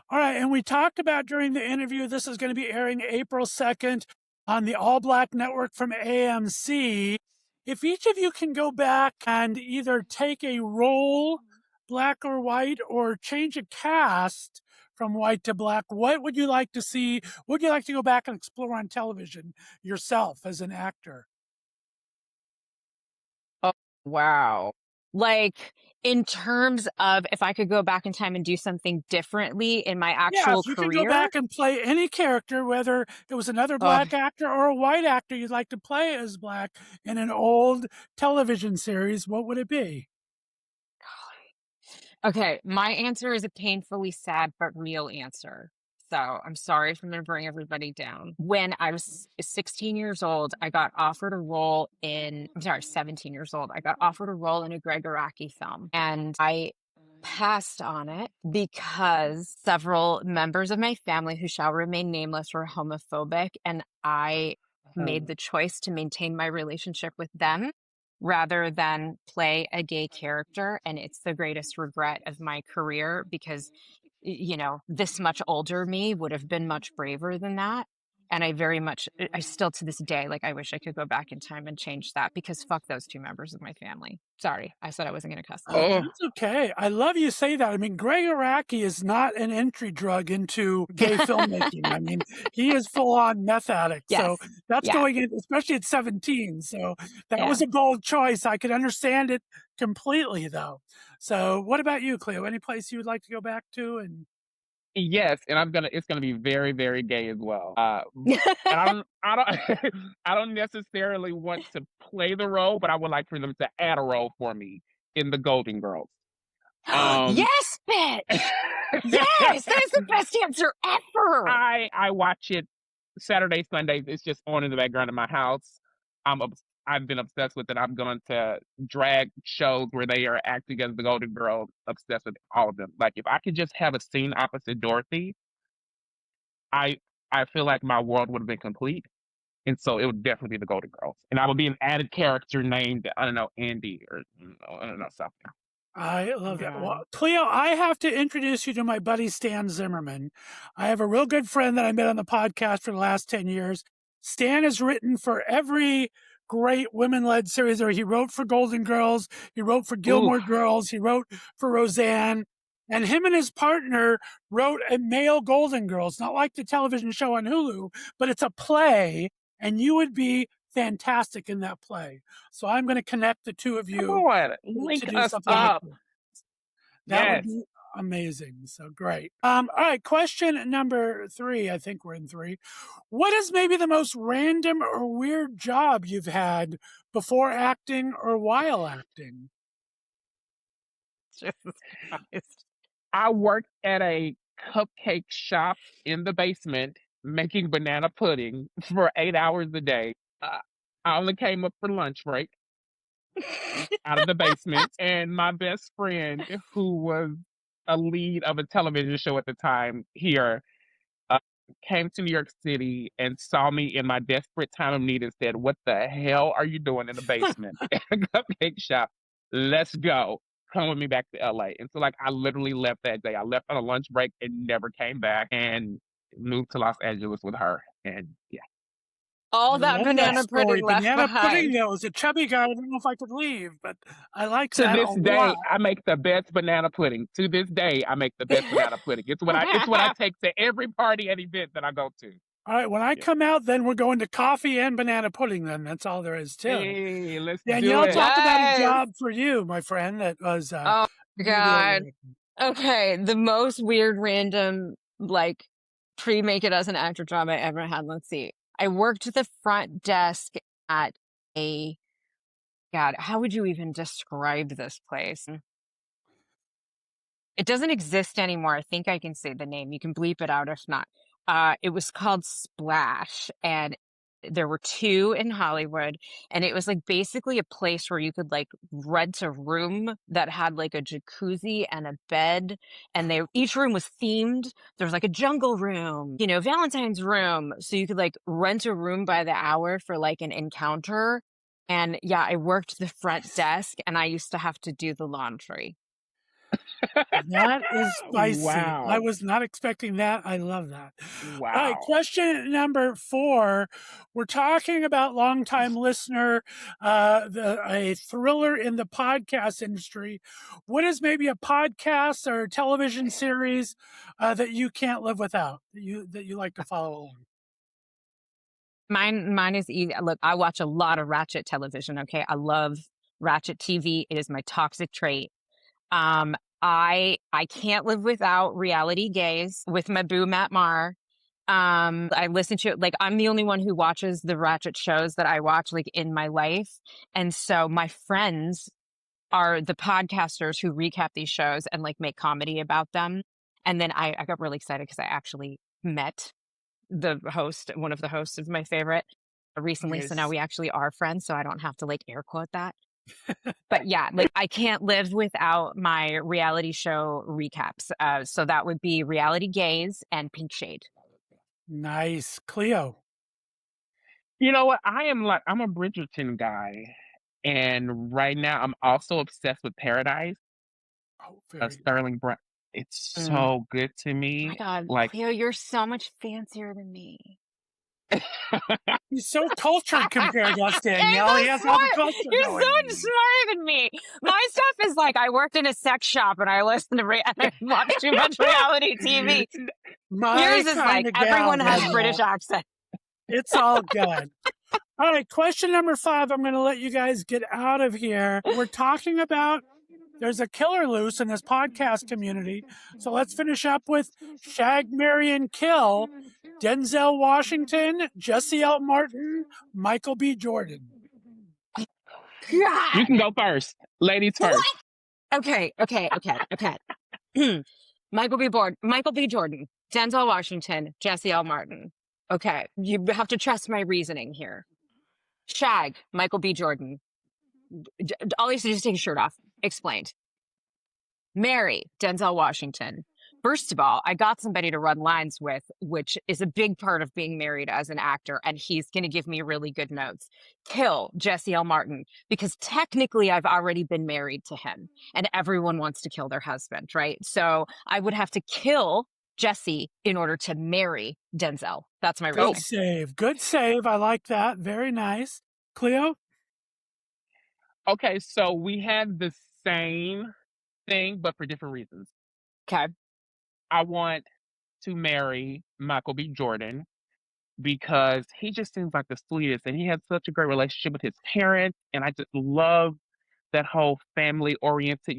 All right, and we talked about during the interview, this is going to be airing April 2nd on the All Black Network from AMC. If each of you can go back and either take a role, black or white, or change a cast from white to black, what would you like to see? Would you like to go back and explore on television yourself as an actor? Oh, wow. Like, in terms of if I could go back in time and do something differently in my Yeah, actual if you could go career, back and play any character, whether it was another oh, black actor or a white actor you'd like to play as black in an old television series, what would it be? okay, my answer is a painfully sad but real answer. So I'm sorry if I'm going to bring everybody down. When I was 16 years old, I got offered a role in, I'm sorry, 17 years old. I got offered a role in a Greg Araki film. And I passed on it because several members of my family who shall remain nameless were homophobic. And I made the choice to maintain my relationship with them rather than play a gay character. And it's the greatest regret of my career because, you know, this much older me would have been much braver than that. And I very much, I still to this day, like, I wish I could go back in time and change that because fuck those 2 members of my family. Sorry, I said I wasn't going to cuss. Oh, That's okay. I love you say that. I mean, Greg Araki is not an entry drug into gay filmmaking. I mean, he is full on meth addict. Yes. So that's Yeah. going in, especially at 17. So that Yeah. was a bold choice. I could understand it completely, though. So what about you, Cleo? Any place you would like to go back to? And yes, and it's gonna be very, very gay as well. And I don't necessarily want to play the role, but I would like for them to add a role for me in the Golden Girls. Yes, bitch. Yes, that is the best answer ever. I watch it Saturday, Sundays. It's just on in the background of my house. I've been obsessed with it. I'm going to drag shows where they are acting as the Golden Girls. Obsessed with all of them. Like if I could just have a scene opposite Dorothy, I I feel like my world would have been complete. And so it would definitely be the Golden Girls. And I would be an added character named, I don't know, Andy or I don't know, something. I love that. Yeah. Well, Cleo, I have to introduce you to my buddy Stan Zimmerman. I have a real good friend that I met on the podcast for the last 10 years. Stan has written for every great women-led series. He wrote for Golden Girls. He wrote for Gilmore Girls. He wrote for Roseanne. And him and his partner wrote a male Golden Girls, not like the television show on Hulu, but it's a play, and you would be fantastic in that play. So I'm going to connect the two of Come you on, to link do us something like up. that. That would Yes. be amazing. So great. All right. Question number 3. I think we're in 3. What is maybe the most random or weird job you've had before acting or while acting? Jesus Christ. I worked at a cupcake shop in the basement making banana pudding for 8 hours a day. I only came up for lunch break out of the basement, and my best friend, who was a lead of a television show at the time here, uh, came to New York City and saw me in my desperate time of need and said, "What the hell are you doing in the basement at a cupcake shop? Let's go. Come with me back to LA." And so, like, I literally left that day. I left on a lunch break and never came back and moved to Los Angeles with her. And yeah. All I that love that banana story. pudding left Banana pudding, behind. though, was a chubby guy. I don't know if I could leave, but I like To that a this day, lot. I make the best banana pudding. To this day, I make the best banana pudding. It's what I take to every party and event that I go to. All right, when I Yeah. come out, then we're going to coffee and banana pudding. Then that's all there is to it. Hey, let's do Danielle, it. talk about a Yes. job for you, my friend. That was Oh media God. work. Okay, the most weird, random, like pre-make it as an actor job I ever had. Let's see. I worked the front desk at a, God, how would you even describe this place? It doesn't exist anymore. I think I can say the name. You can bleep it out if not. It was called Splash, and there were two in Hollywood, and it was like basically a place where you could like rent a room that had like a jacuzzi and a bed, and each room was themed. There was like a jungle room, Valentine's room, so you could like rent a room by the hour for like an encounter. And yeah, I worked the front desk, and I used to have to do the laundry. That is spicy. I Wow. was not expecting that. I love that. Wow. All right, question number 4. We're talking about longtime listener, a thriller in the podcast industry. What is maybe a podcast or a television series that you can't live without, that you like to follow along? Mine is easy. Look, I watch a lot of Ratchet television. Okay, I love Ratchet TV. It is my toxic trait. I can't live without Reality Gaze with my boo Matt Marr. I listen to it, like I'm the only one who watches the Ratchet shows that I watch like in my life, and so my friends are the podcasters who recap these shows and like make comedy about them. And then I got really excited because I actually met one of the hosts of my favorite recently. So now Nice. we actually are friends, so I don't have to like air quote that. But yeah, like I can't live without my reality show recaps. So that would be Reality Gaze and Pink Shade. Nice. Cleo. You know what? I'm a Bridgerton guy. And right now I'm also obsessed with Paradise Oh, of very Sterling Brown. It's Mm. so good to Oh my me. God, Like Cleo, you're so much fancier than me. He's so cultured compared to us, Danielle. You're so He has all the smart. culture You're so going. much smarter than me. My stuff is like I worked in a sex shop and I listened to and I watched too much reality TV. My Yours is like kind of gal, everyone has Danielle. British accent. It's all good. All right, question number 5. I'm going to let you guys get out of here. We're talking about there's a killer loose in this podcast community. So let's finish up with Shag, Marry, and Kill. Denzel Washington, Jesse L. Martin, Michael B. Jordan. God. you can go first. Ladies first. Okay. Michael B. Jordan, Denzel Washington, Jesse L. Martin. Okay, you have to trust my reasoning here. Shag, Michael B. Jordan. All he has to do is take his shirt off. Explained. Marry, Denzel Washington. First of all, I got somebody to run lines with, which is a big part of being married as an actor, and he's going to give me really good notes. Kill Jesse L. Martin, because technically I've already been married to him, and everyone wants to kill their husband, right? So I would have to kill Jesse in order to marry Denzel. That's my reasoning. Good save. Good save. I like that. Very nice. Cleo? Okay, so we have the same thing, but for different reasons. Okay. I want to marry Michael B. Jordan because he just seems like the sweetest, and he has such a great relationship with his parents, and I just love that whole family-oriented,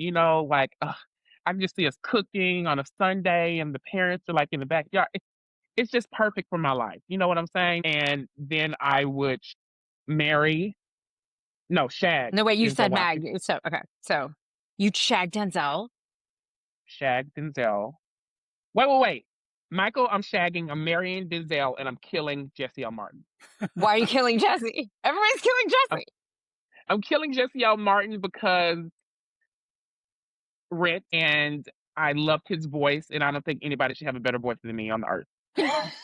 like, I can just see us cooking on a Sunday, and the parents are, like, in the backyard. It's just perfect for my life, you know what I'm saying? And then I would shag No, wait, you Denzel said Washington. Mag. So, okay. So you shag Denzel. Shag Denzel. Wait. Michael, I'm marrying Denzel, and I'm killing Jesse L. Martin. Why are you killing Jesse? Everybody's killing Jesse. I'm killing Jesse L. Martin because Rent, and I loved his voice, and I don't think anybody should have a better voice than me on the earth.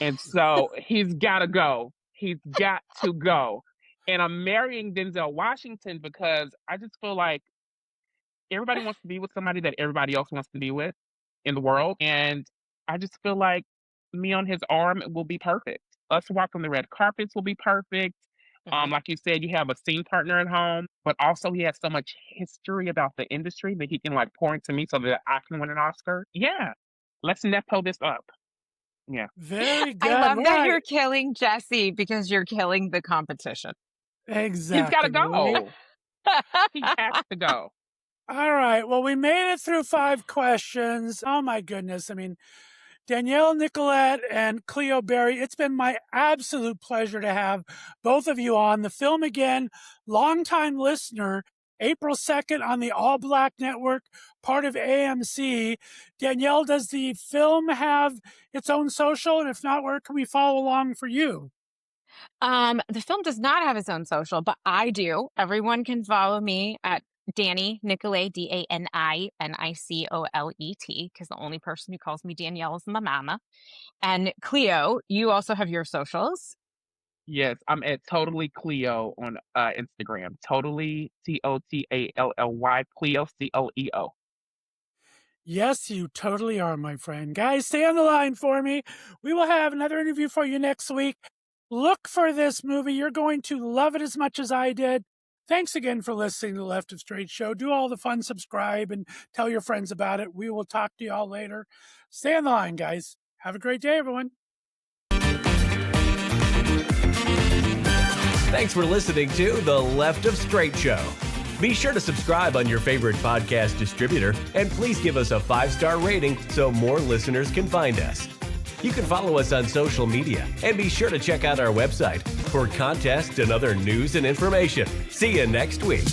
And so he's got to go. He's got to go. And I'm marrying Denzel Washington because I just feel like everybody wants to be with somebody that everybody else wants to be with in the world. And I just feel like me on his arm will be perfect. us walking the red carpets will be perfect. Like you said, you have a scene partner at home, but also he has so much history about the industry that he can like pour into me so that I can win an Oscar. Yeah, let's nepo this up. Yeah, Very good. I love that Right. you're killing Jesse because you're killing the competition. Exactly. he's got to go. I He has to go. All right. Well, we made it through 5 questions. Oh my goodness. I mean, Danielle Nicolet and Cleo Berry, it's been my absolute pleasure to have both of you on. The Film Again, longtime listener, April 2nd on the All Black Network, part of AMC. Danielle, does the film have its own social? And if not, where can we follow along for you? The film does not have its own social, but I do. Everyone can follow me at Dani Nicolet, DANINICOLET, because the only person who calls me Danielle is my mama. And Cleo, you also have your socials. Yes, I'm at Totally Cleo on Instagram. Totally TOTALLY Cleo CLEO. Yes, you totally are, my friend. Guys, stay on the line for me. We will have another interview for you next week. Look for this movie. You're going to love it as much as I did. Thanks again for listening to the Left of Str8 Show. Do all the fun, subscribe, and tell your friends about it. We will talk to you all later. Stay on the line, guys. Have a great day, everyone. Thanks for listening to the Left of Str8 Show. Be sure to subscribe on your favorite podcast distributor, and please give us a 5-star rating so more listeners can find us. You can follow us on social media, and be sure to check out our website for contests and other news and information. See you next week.